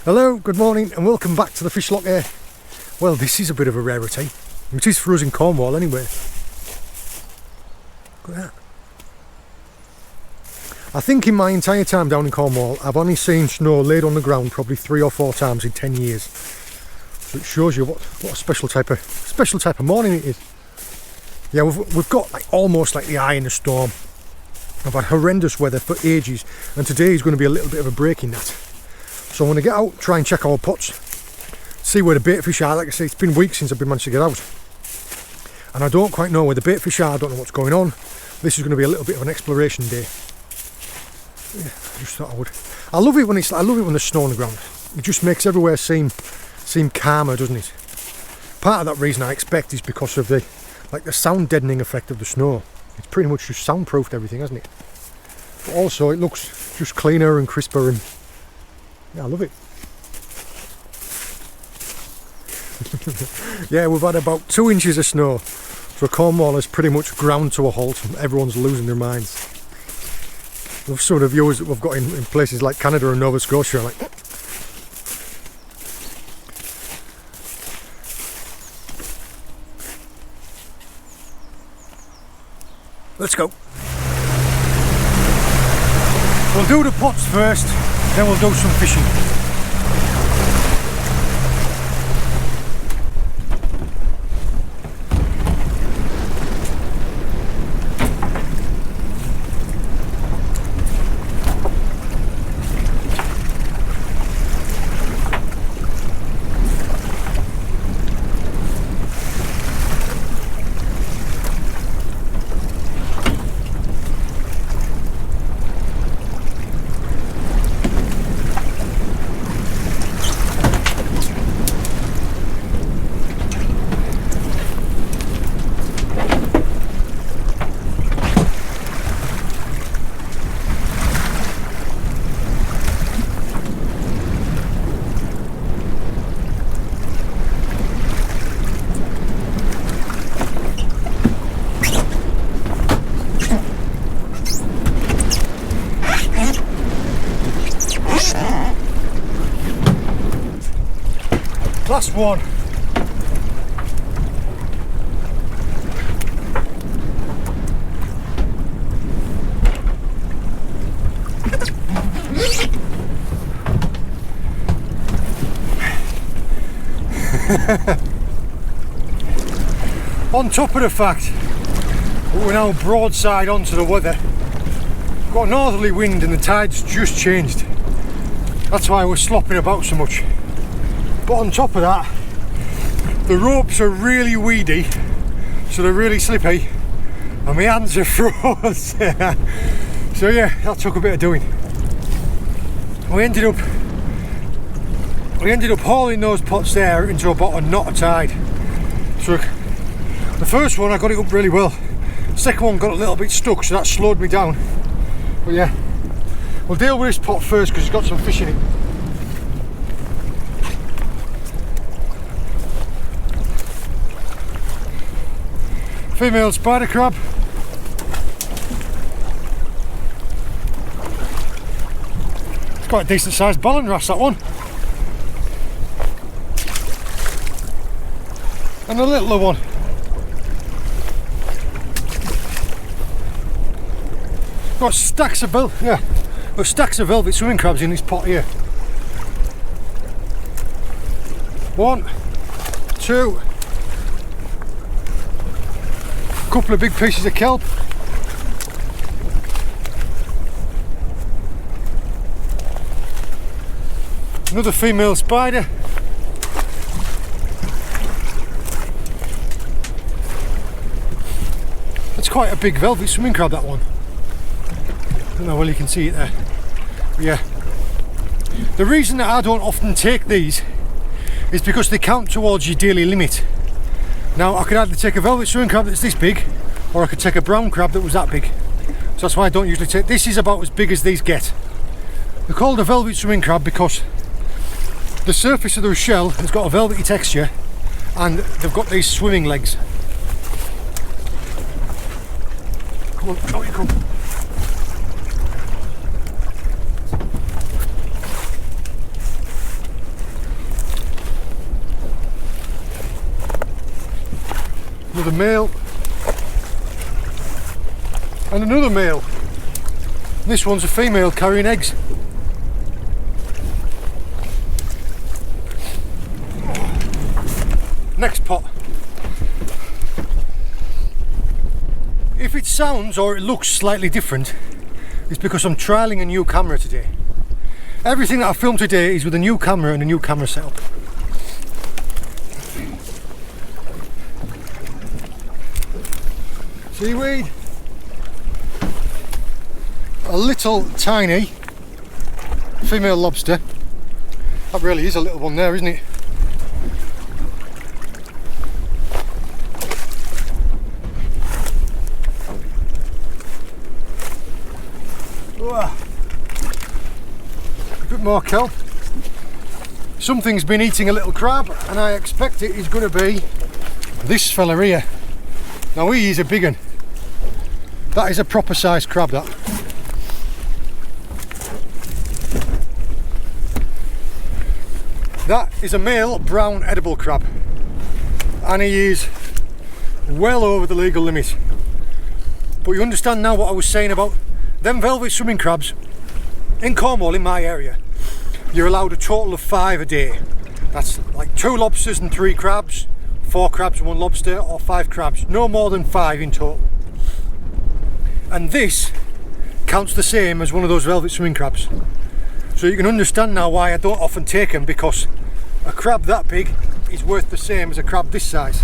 Hello, good morning and welcome back to the FishLocker. Well, this is a bit of a rarity. It is for us in Cornwall anyway. Look at that. I think in my entire time down in Cornwall I've only seen snow laid on the ground probably 3 or 4 times in 10 years. So it shows you what a special type of morning it is. Yeah, we've got like almost like the eye in the storm. I've had horrendous weather for ages and today is going to be a little bit of a break in that. So I'm going to get out, try and check our pots, see where the bait fish are. Like I say, it's been weeks since I've been managed to get out. And I don't quite know where the bait fish are, I don't know what's going on. This is going to be a little bit of an exploration day. Yeah, I just thought I would. I love it when there's snow on the ground. It just makes everywhere seem calmer, doesn't it? Part of that reason I expect is because of the sound deadening effect of the snow. It's pretty much just soundproofed everything, hasn't it? But also it looks just cleaner and crisper and yeah, I love it. Yeah, we've had about 2 inches of snow, so Cornwall is pretty much ground to a halt and everyone's losing their minds. Some of the viewers that we've got in places like Canada and Nova Scotia are like, let's go. We'll do the pots first, then we'll do some fishing. Last one. On top of the fact we're now broadside onto the weather, we've got a northerly wind and the tide's just changed. That's why we're slopping about so much. But on top of that, the ropes are really weedy, so they're really slippy, and my hands are froze. So yeah, that took a bit of doing. We ended up hauling those pots there into about a knot of tide. So the first one I got it up really well. The second one got a little bit stuck, so that slowed me down. But yeah, we'll deal with this pot first because it's got some fish in it. Female spider crab. It's quite a decent sized ballon wrasse, that one. And a littler one. Got stacks of velvet swimming crabs in this pot here. 1, 2. Couple of big pieces of kelp. Another female spider. That's quite a big velvet swimming crab, that one. I don't know whether you can see it there. But yeah. The reason that I don't often take these is because they count towards your daily limit. Now I could either take a velvet swimming crab that's this big, or I could take a brown crab that was that big. So that's why I don't usually take. This is about as big as these get. They're called a velvet swimming crab because the surface of the shell has got a velvety texture and they've got these swimming legs. Come on, out you come. Another male. And another male. This one's a female carrying eggs. Next pot. If it sounds or it looks slightly different, it's because I'm trialling a new camera today. Everything that I filmed today is with a new camera and a new camera setup. Seaweed. A little tiny female lobster. That really is a little one there, isn't it? A bit more kelp. Something's been eating a little crab, and I expect it is going to be this fella here. Now he is a big one. That is a proper sized crab, that. That is a male brown edible crab, and he is well over the legal limit. But you understand now what I was saying about them velvet swimming crabs. In Cornwall, in my area, you're allowed a total of 5 a day. That's like 2 lobsters and 3 crabs, 4 crabs and 1 lobster, or 5 crabs. No more than 5 in total. And this counts the same as one of those velvet swimming crabs. So you can understand now why I don't often take them, because a crab that big is worth the same as a crab this size.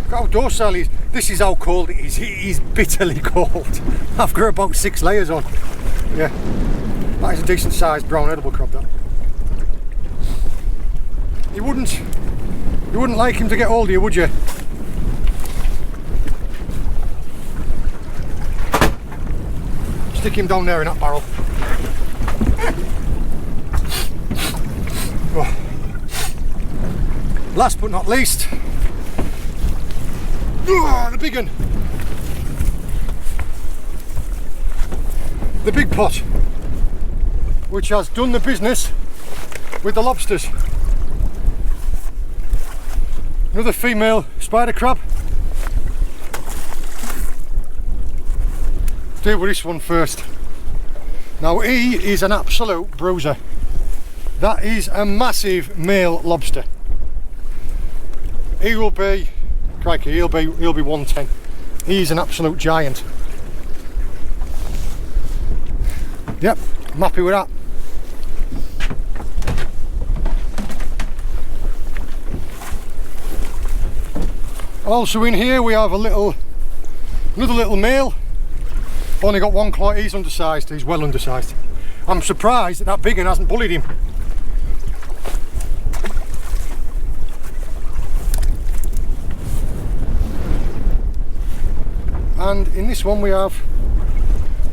Look how docile he is. This is how cold it is. It is bitterly cold. I've got about 6 layers on. Yeah, that is a decent sized brown edible crab, that. You wouldn't like him to get older, would you? Stick him down there in that barrel. Oh. Last but not least, the big one. The big pot, which has done the business with the lobsters. Another female spider crab. Deal with this one first. Now he is an absolute bruiser. That is a massive male lobster. He will be, crikey, he'll be 110. He's an absolute giant. Yep, I'm happy with that. Also in here we have another little male. Only got 1 claw. He's undersized. He's well undersized. I'm surprised that big one hasn't bullied him. And in this one we have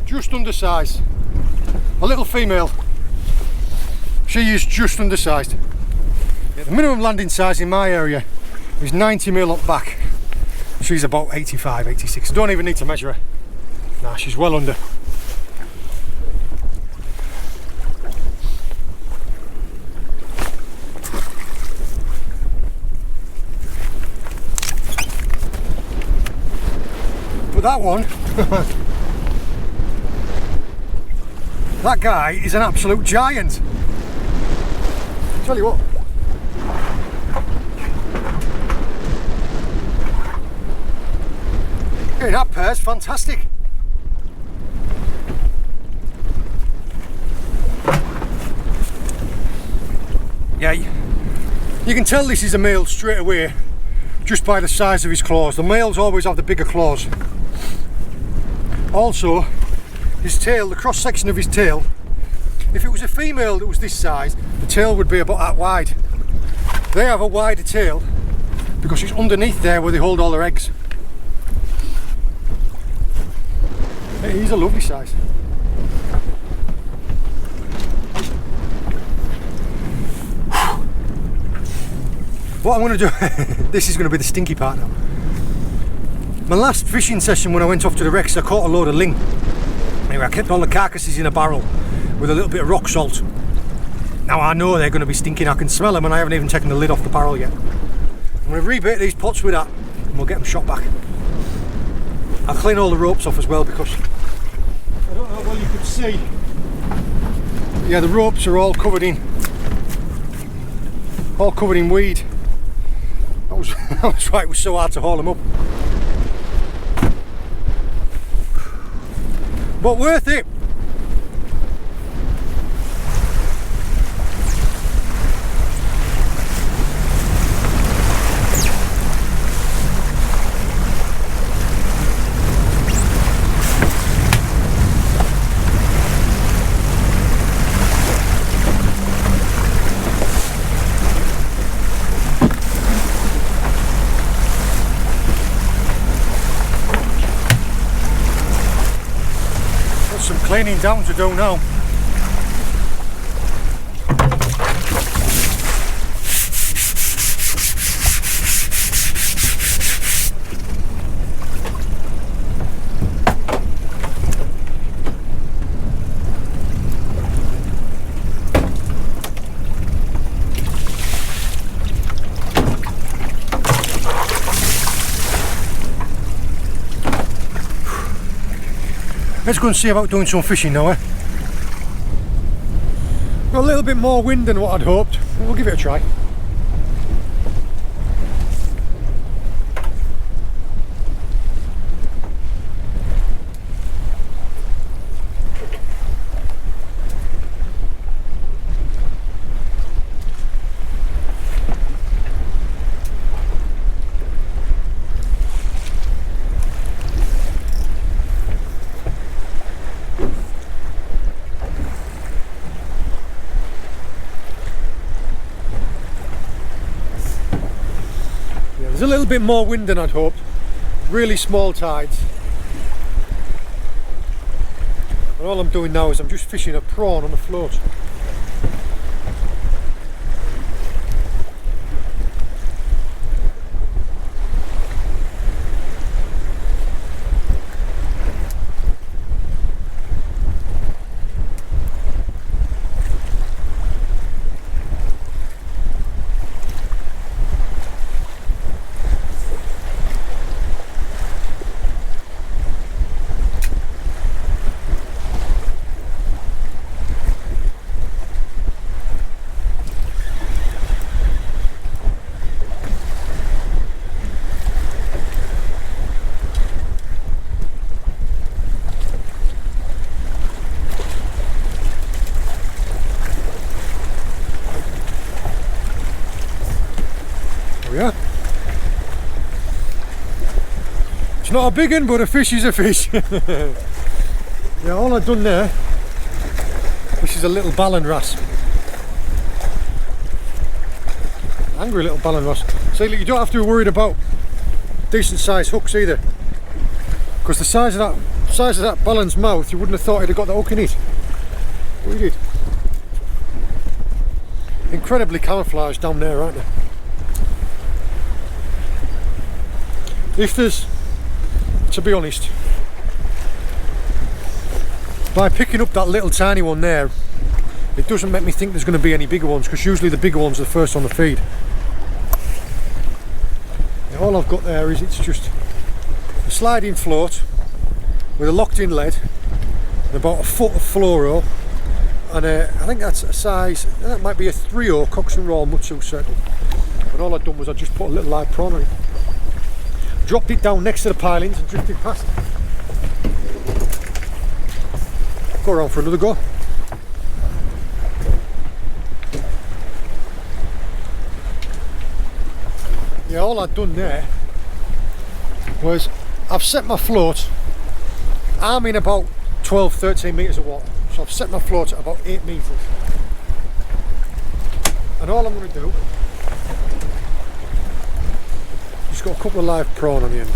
just undersized, a little female. She is just undersized. Yeah, the minimum landing size in my area is 90mm up back. She's about 85, 86. I don't even need to measure her. Nah, she's well under. But that one, that guy is an absolute giant. Tell you what. Hey, that pair's fantastic. Yeah, you can tell this is a male straight away just by the size of his claws. The males always have the bigger claws. Also, his tail, the cross section of his tail, if it was a female that was this size, the tail would be about that wide. They have a wider tail because it's underneath there where they hold all their eggs. He's a lovely size. What I'm going to do, this is going to be the stinky part now. My last fishing session when I went off to the wrecks, I caught a load of ling. Anyway, I kept all the carcasses in a barrel with a little bit of rock salt. Now I know they're going to be stinking, I can smell them, and I haven't even taken the lid off the barrel yet. going to rebait these pots with that and we'll get them shot back. I'll clean all the ropes off as well because I don't know how well you could see. Yeah, the ropes are all covered in weed. That was right, it was so hard to haul them up. But worth it. Cleaning down to do now. Let's go and see about doing some fishing now, eh? Got a little bit more wind than what I'd hoped. We'll give it a try. There's a little bit more wind than I'd hoped. Really small tides. And all I'm doing now is I'm just fishing a prawn on a float. Yeah. It's not a big one, but a fish is a fish. Yeah, all I've done there, this is a little ballan wrasse. Angry little ballan wrasse. So you don't have to be worried about decent sized hooks either. Because the size of that ballan's mouth, you wouldn't have thought it'd have got the hook in it. But he did. Incredibly camouflaged down there, aren't they? If there's, to be honest, by picking up that little tiny one there, it doesn't make me think there's going to be any bigger ones, because usually the bigger ones are the first on the feed. Now, all I've got there is, it's just a sliding float with a locked in lead and about a foot of fluoro, and I think that's a size, that might be a 3/0 Cox and Roll Mutsu circle. And all I've done was I just put a little live prawn on it. Dropped it down next to the pilings and drifted past. Go around for another go. Yeah, all I'd done there was I've set my float. I'm in about 12-13 metres of water, so I've set my float at about 8 metres. And all I'm going to do, just got a couple of live prawn on the end,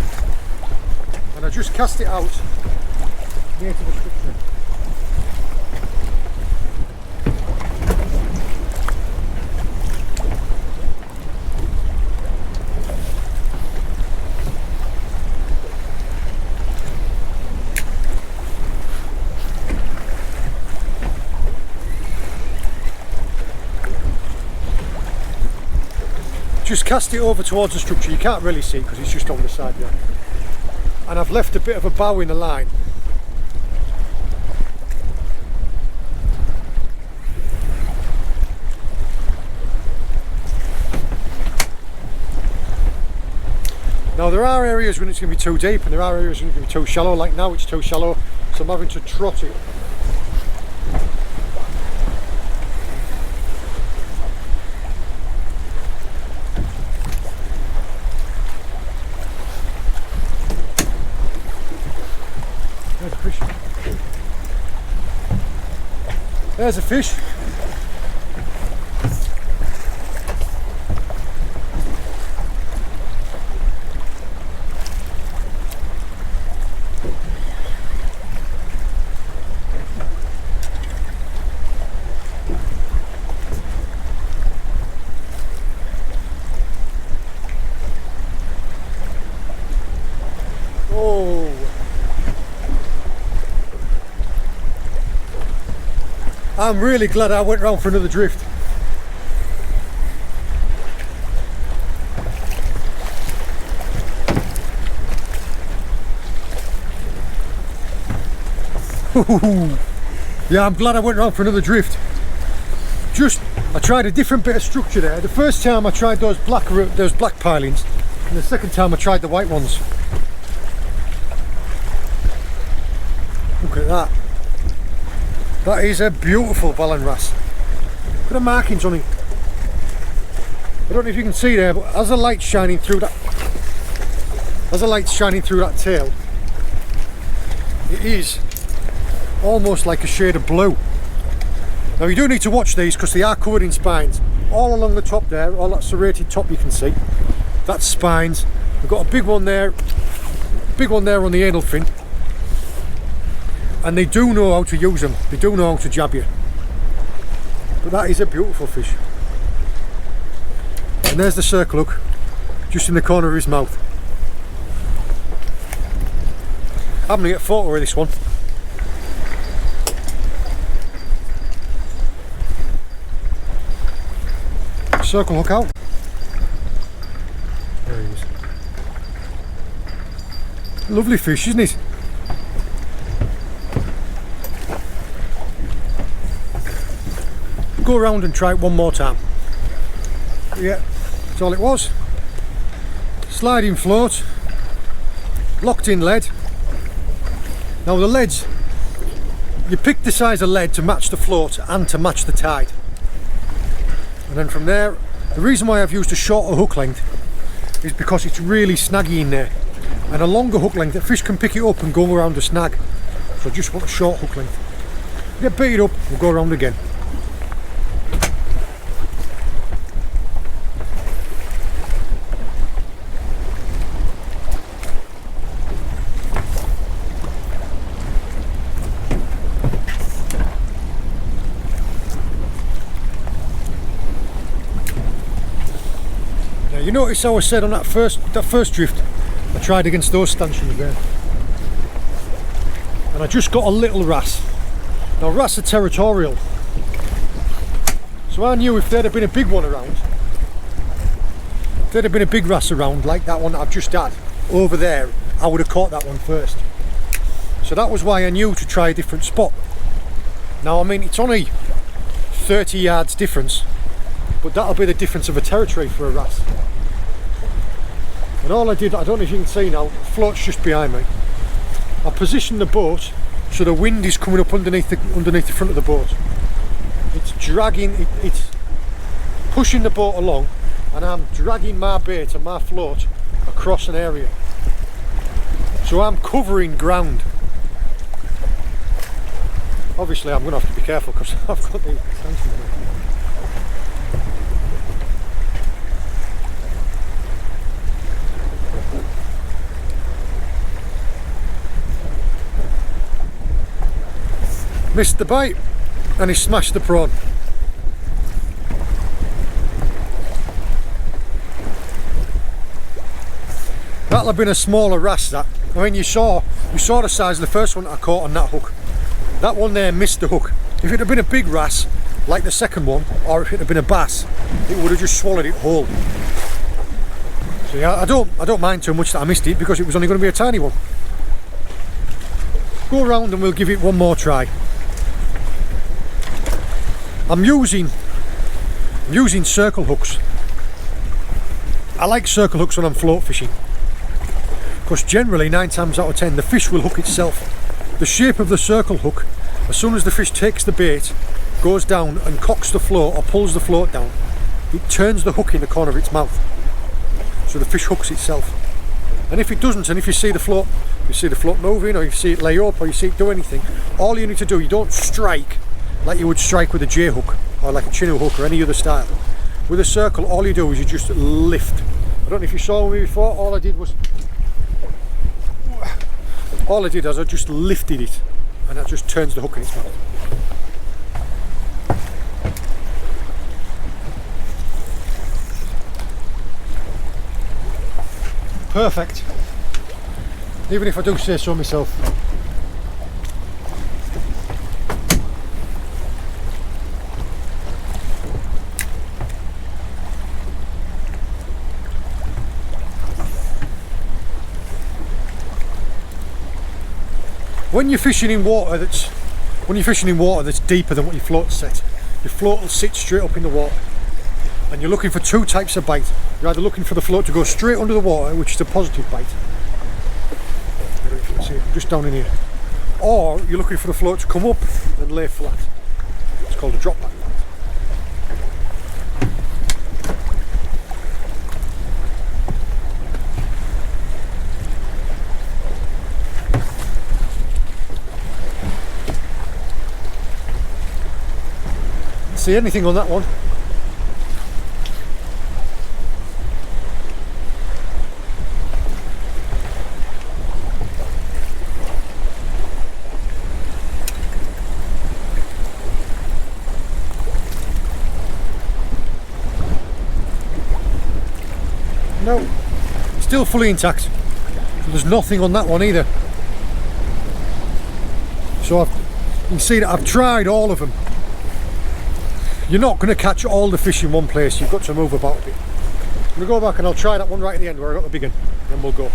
and I just cast it out near to the structure. just cast it over towards the structure. You can't really see it because it's just on the side there. And I've left a bit of a bow in the line. Now there are areas when it's going to be too deep and there are areas when it's going to be too shallow. Like now it's too shallow, so I'm having to trot it. There's a fish. There's a fish. Oh. I'm really glad I went round for another drift. Yeah, I'm glad I went round for another drift. I tried a different bit of structure there. The first time I tried those black pilings, and the second time I tried the white ones. Look at that. That is a beautiful ballan wrasse. Look at the markings on it. I don't know if you can see there, but as the light's shining through that tail, it is almost like a shade of blue. Now you do need to watch these because they are covered in spines. All along the top there, all that serrated top you can see, that's spines. We've got a big one there on the anal fin. And they do know how to use them, they do know how to jab you. But that is a beautiful fish. And there's the circle hook, just in the corner of his mouth. I'm going to get a photo of this one. Circle hook out. There he is. Lovely fish, isn't it? Go around and try it one more time. Yeah, that's all it was. Sliding float, locked in lead. Now the leads, you pick the size of lead to match the float and to match the tide. And then from there, the reason why I've used a shorter hook length is because it's really snaggy in there. And a longer hook length, the fish can pick it up and go around the snag. So I just want a short hook length. Get baited up, we'll go around again. You notice how I said on that first drift I tried against those stanchions there, and I just got a little wrasse. Now wrasse are territorial, so I knew if there'd have been a big one around, if there'd have been a big wrasse around like that one that I've just had over there, I would have caught that one first. So that was why I knew to try a different spot. Now I mean, it's only 30 yards difference, but that'll be the difference of a territory for a wrasse. And all I did, I don't know if you can see now, the float's just behind me. I positioned the boat so the wind is coming up underneath the front of the boat. It's dragging, it's pushing the boat along, and I'm dragging my bait and my float across an area. So I'm covering ground. Obviously I'm going to have to be careful because I've got the extension in it. Missed the bait and he smashed the prawn. That'll have been a smaller wrasse, that. I mean, you saw the size of the first one that I caught on that hook. That one there missed the hook. If it had been a big wrasse like the second one, or if it had been a bass, it would have just swallowed it whole. So yeah, I don't mind too much that I missed it, because it was only going to be a tiny one. Go around and we'll give it one more try. I'm using circle hooks. I like circle hooks when I'm float fishing, because generally 9 times out of 10 the fish will hook itself. The shape of the circle hook, as soon as the fish takes the bait, goes down and cocks the float or pulls the float down, it turns the hook in the corner of its mouth, so the fish hooks itself. And if it doesn't, and if you see the float moving, or you see it lay up, or you see it do anything, all you need to do, you don't strike like you would strike with a J hook or like a chinook hook or any other style. With a circle, all you do is you just lift. I don't know if you saw me before. All I did was I just lifted it, and that just turns the hook in its mouth. Perfect. Even if I do say so myself. When you're fishing in water that's deeper than what your float set, your float will sit straight up in the water, and you're looking for 2 types of bite. You're either looking for the float to go straight under the water, which is a positive bite, I don't know if you can see it, just down in here, or you're looking for the float to come up and lay flat. It's called a drop back bite. See anything on that one? No, still fully intact. So there's nothing on that one either. So you can see that I've tried all of them. You're not going to catch all the fish in one place, you've got to move about a bit. I'm going to go back and I'll try that one right at the end where I got the big one, then we'll go.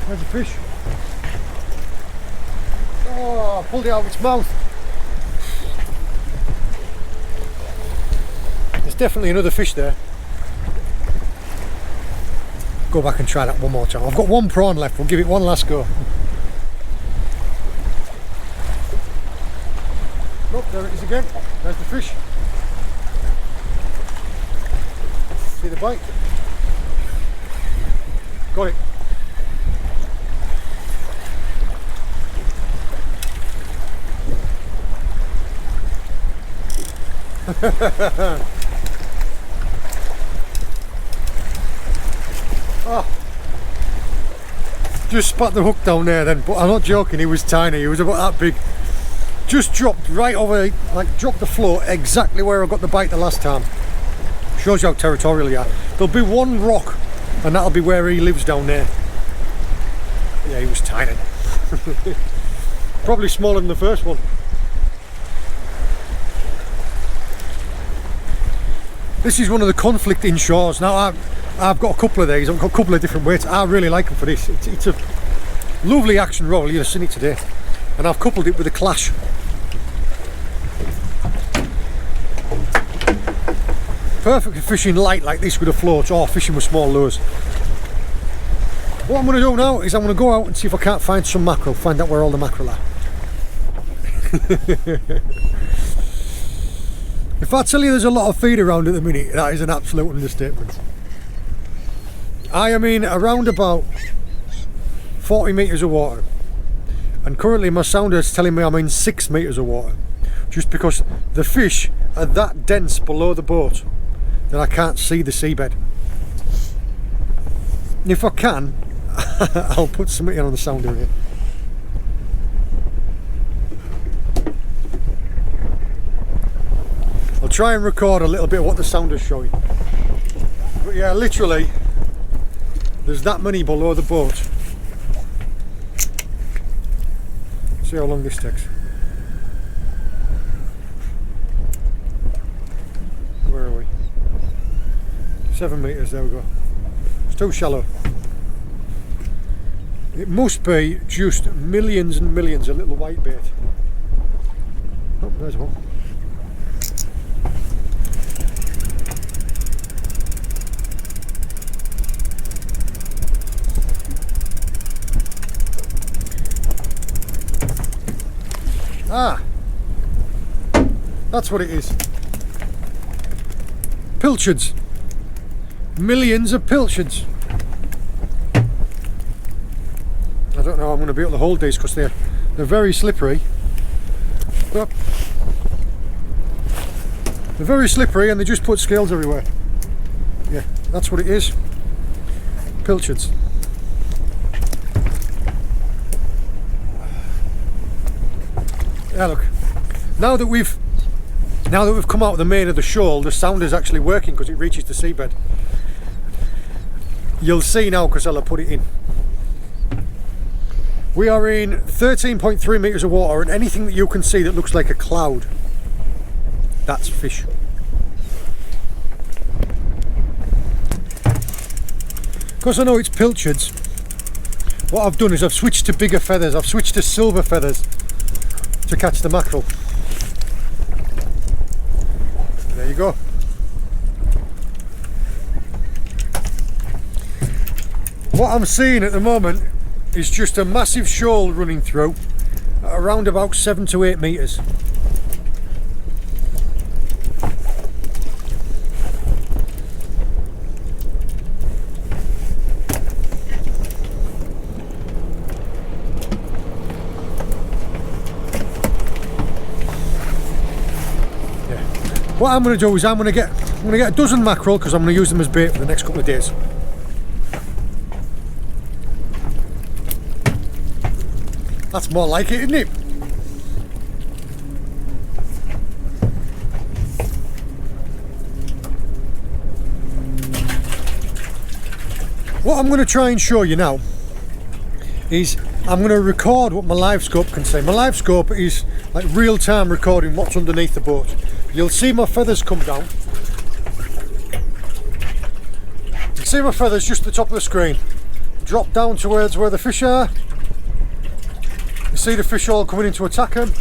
There's a fish. Oh, I pulled it out of its mouth. There's definitely another fish there. Go back and try that one more time. I've got 1 prawn left, we'll give it one last go. Look, there it is again. There's the fish. See the bite? Got it. Oh, just spat the hook down there then, but I'm not joking, he was tiny, he was about that big. Just dropped right over, like dropped the float exactly where I got the bite the last time. Shows you how territorial you are. There'll be 1 rock and that'll be where he lives down there. Yeah, he was tiny. Probably smaller than the first one. This is one of the conflict inshores. Now I've got a couple of these, I've got a couple of different weights. I really like them for this. It's a lovely action roll, you've seen it today. And I've coupled it with a Clash. Perfect for fishing light like this with a float, or fishing with small lures. What I'm going to do now is I'm going to go out and see if I can't find some mackerel, find out where all the mackerel are. If I tell you there's a lot of feed around at the minute, that is an absolute understatement. I am in around about 40 metres of water, and currently my sounder is telling me I'm in 6 metres of water, just because the fish are that dense below the boat that I can't see the seabed. And if I can, I'll put something on the sounder here. I'll try and record a little bit of what the sounder's showing. But yeah, literally, there's that many below the boat. See how long this takes. Where are we? 7 meters, there we go. It's too shallow. It must be just millions and millions of little white bait. Oh, there's one. Ah, that's what it is. Pilchards. Millions of pilchards. I don't know how I'm going to be able to hold these because they're very slippery. But they're very slippery and they just put scales everywhere. Yeah, that's what it is. Pilchards. Yeah, look. Now that we've come out of the main of the shoal, the sound is actually working because it reaches the seabed. You'll see now because I'll put it in. We are in 13.3 meters of water, and anything that you can see that looks like a cloud, that's fish. Because I know it's pilchards, what I've done is I've switched to bigger feathers. I've switched to silver feathers to catch the mackerel. There you go. What I'm seeing at the moment is just a massive shoal running through at around about 7 to 8 meters. What I'm going to do is I'm going to get a dozen mackerel because I'm going to use them as bait for the next couple of days. That's more like it, isn't it? What I'm going to try and show you now is I'm going to record what my live scope can say. My live scope is like real-time recording what's underneath the boat. You'll see my feathers come down. You see my feathers just at the top of the screen. Drop down towards where the fish are. You see the fish all coming in to attack them.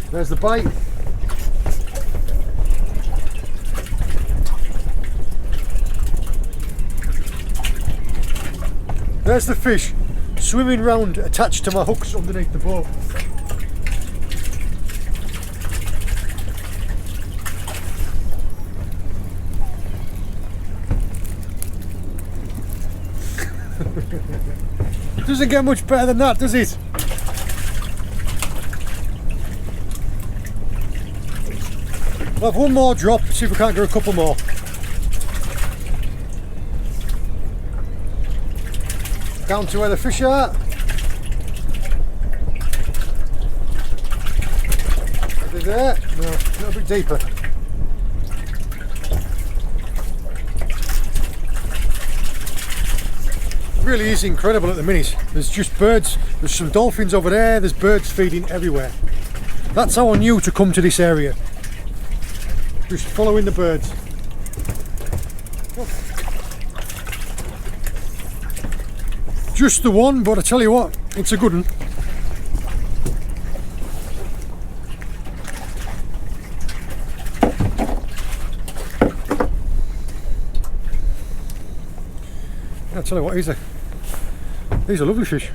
There's the bite. There's the fish swimming round attached to my hooks underneath the boat. Doesn't get much better than that, does it? We'll have one more drop, see if we can't get a couple more. Down to where the fish are. Are they there? No, a little bit deeper. Really is incredible at the minute. There's just birds, there's some dolphins over there, there's birds feeding everywhere. That's how I knew to come to this area. Just following the birds. Just the one, but I tell you what, it's a good one. I tell you what, he's a lovely fish.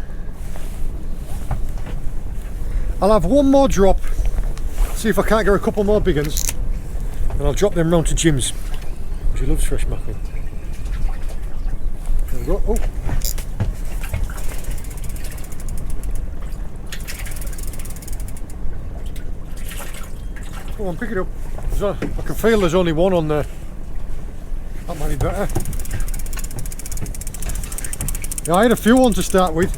I'll have one more drop, see if I can't get a couple more big ones, and I'll drop them round to Jim's, because he loves fresh mackerel. There we go. Oh. Come on, pick it up. I can feel there's only one on there. That might be better. Yeah, I had a few ones to start with.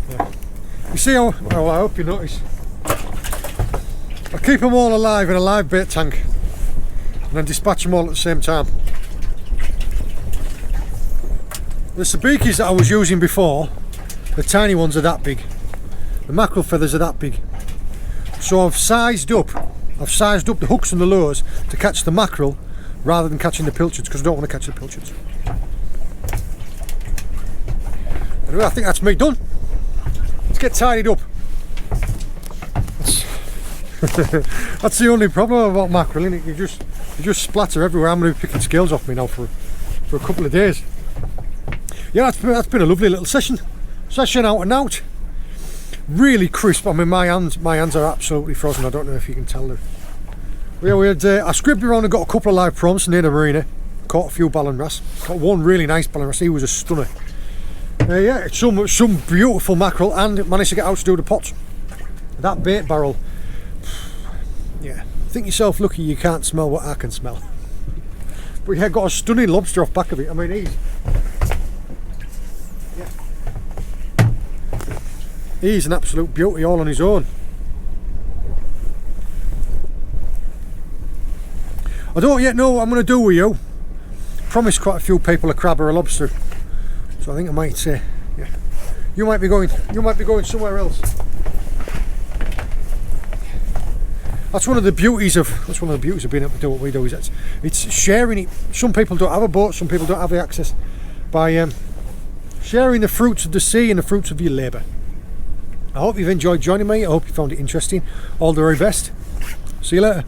Yeah. You see how, well, I hope you notice, I keep them all alive in a live bait tank and then dispatch them all at the same time. The sabikis that I was using before, the tiny ones are that big. The mackerel feathers are that big. So I've sized up the hooks and the lures to catch the mackerel rather than catching the pilchards, because I don't want to catch the pilchards. Anyway, I think that's me done. Let's get tidied up. That's the only problem about mackerel, isn't it? You just splatter everywhere. I'm going to be picking scales off me now for a couple of days. Yeah, that's been a lovely little session out and out. Really crisp. I mean, my hands are absolutely frozen. I don't know if you can tell them. Yeah, I scribbed around and got a couple of live prawns near the marina. Caught a few ballon wrasse. Got one really nice ballon wrasse. He was a stunner. Yeah, some beautiful mackerel, and managed to get out to do the pots. That bait barrel. Yeah, think yourself lucky you can't smell what I can smell. But yeah, got a stunning lobster off back of it. I mean, he's an absolute beauty all on his own. I don't yet know what I'm going to do with you. Promised quite a few people a crab or a lobster, so I think I might say, yeah, you might be going somewhere else. That's one of the beauties of being able to do what we do. Is it's sharing it. Some people don't have a boat. Some people don't have the access. By sharing the fruits of the sea and the fruits of your labour. I hope you've enjoyed joining me. I hope you found it interesting. All the very best. See you later.